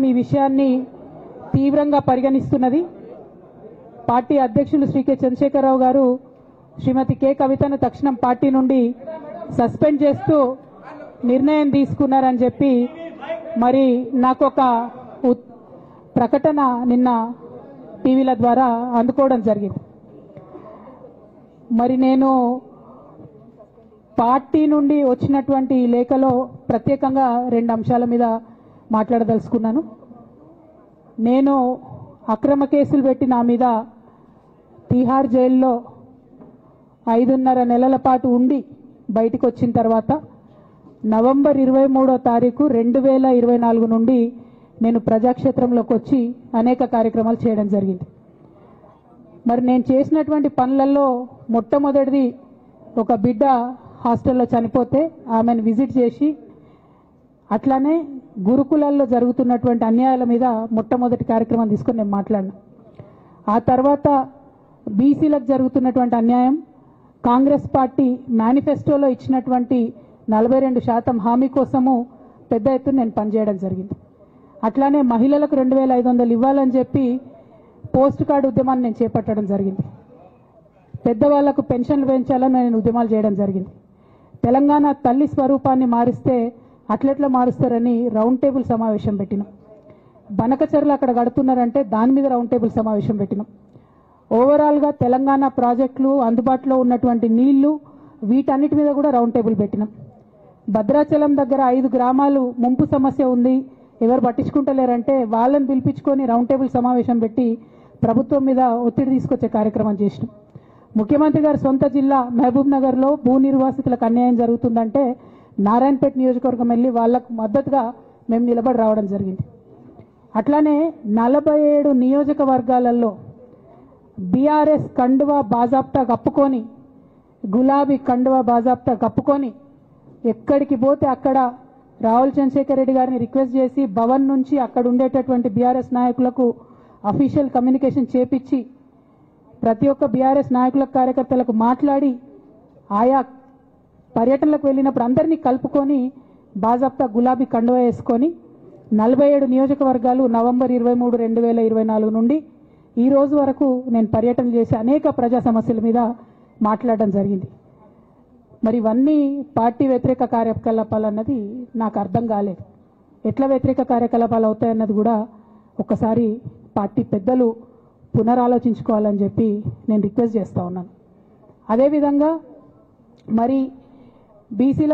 ఈ విషయాన్ని తీవ్రంగా పరిగణిస్తున్నది. పార్టీ అధ్యక్షులు శ్రీ కె చంద్రశేఖరరావు గారు శ్రీమతి కె కవితను తక్షణం పార్టీ నుండి సస్పెండ్ చేస్తూ నిర్ణయం తీసుకున్నారని చెప్పి మరి నాకు ఒక ప్రకటన నిన్న టీవీల ద్వారా అందుకోవడం జరిగింది. మరి నేను పార్టీ నుండి వచ్చినటువంటి లేఖలో ప్రత్యేకంగా 2 అంశాల మీద మాట్లాడదలుచుకున్నాను. నేను అక్రమ కేసులు పెట్టి నా మీద తిహార్ జైల్లో 5.5 నెలల పాటు ఉండి బయటికి వచ్చిన తర్వాత నవంబర్ 23వ తారీఖు 2024 నుండి నేను ప్రజాక్షేత్రంలోకి వచ్చి అనేక కార్యక్రమాలు చేయడం జరిగింది. మరి నేను చేసినటువంటి పనులలో మొట్టమొదటిది ఒక బిడ్డ హాస్టల్లో చనిపోతే ఆమెను విజిట్ చేసి అట్లానే గురుకులాల్లో జరుగుతున్నటువంటి అన్యాయాల మీద మొట్టమొదటి కార్యక్రమం తీసుకొని నేను మాట్లాడినా. ఆ తర్వాత బీసీలకు జరుగుతున్నటువంటి అన్యాయం, కాంగ్రెస్ పార్టీ మేనిఫెస్టోలో ఇచ్చినటువంటి 42% హామీ కోసము పెద్ద ఎత్తున నేను పనిచేయడం జరిగింది. అట్లానే మహిళలకు 2500 ఇవ్వాలని చెప్పి పోస్ట్ కార్డు ఉద్యమాన్ని నేను చేపట్టడం జరిగింది. పెద్దవాళ్లకు పెన్షన్లు పెంచాలని నేను ఉద్యమాలు చేయడం జరిగింది. తెలంగాణ తల్లి స్వరూపాన్ని మారిస్తే అట్లెట్లా మారుస్తారని రౌండ్ టేబుల్ సమావేశం పెట్టినాం. బనకచర్లు అక్కడ గడుతున్నారంటే దాని మీద రౌండ్ టేబుల్ సమావేశం పెట్టినాం. ఓవరాల్గా తెలంగాణ ప్రాజెక్టులు, అందుబాటులో ఉన్నటువంటి నీళ్లు, వీటన్నిటి మీద కూడా రౌండ్ టేబుల్ పెట్టినాం. భద్రాచలం దగ్గర 5 గ్రామాలు ముంపు సమస్య ఉంది, ఎవరు పట్టించుకుంటలేరంటే వాళ్ళని పిలిపించుకొని రౌండ్ టేబుల్ సమావేశం పెట్టి ప్రభుత్వం మీద ఒత్తిడి తీసుకొచ్చే కార్యక్రమం చేసినాం. ముఖ్యమంత్రి గారి సొంత జిల్లా మహబూబ్ నగర్లో భూ నిర్వాసితులకు అన్యాయం జరుగుతుందంటే నారాయణపేట నియోజకవర్గం వెళ్ళి వాళ్లకు మద్దతుగా మేము నిలబడి రావడం జరిగింది. అట్లానే 47 నియోజకవర్గాలలో బీఆర్ఎస్ కండువా బాజాప్తా కప్పుకొని, గులాబీ కండువా బాజాప్తా కప్పుకొని ఎక్కడికి పోతే అక్కడ రావుల చంద్రశేఖర్ రెడ్డి గారిని రిక్వెస్ట్ చేసి భవన్ నుంచి అక్కడ ఉండేటటువంటి బీఆర్ఎస్ నాయకులకు అఫీషియల్ కమ్యూనికేషన్ చేపించి ప్రతి ఒక్క బీఆర్ఎస్ నాయకులకు, కార్యకర్తలకు మాట్లాడి ఆయా పర్యటనలకు వెళ్ళినప్పుడు అందరినీ కలుపుకొని బాజాప్తా గులాబీ కండువా వేసుకొని 47 నియోజకవర్గాలు నవంబర్ 23, 2024 నుండి ఈ రోజు వరకు నేను పర్యటన చేసి అనేక ప్రజా సమస్యల మీద మాట్లాడడం జరిగింది. మరి ఇవన్నీ పార్టీ వ్యతిరేక కార్యకలాపాలు అన్నది నాకు అర్థం కాలేదు. ఎట్లా వ్యతిరేక కార్యకలాపాలు అవుతాయన్నది కూడా ఒకసారి పార్టీ పెద్దలు పునరాలోచించుకోవాలని చెప్పి నేను రిక్వెస్ట్ చేస్తా ఉన్నాను. అదేవిధంగా మరి బీసీల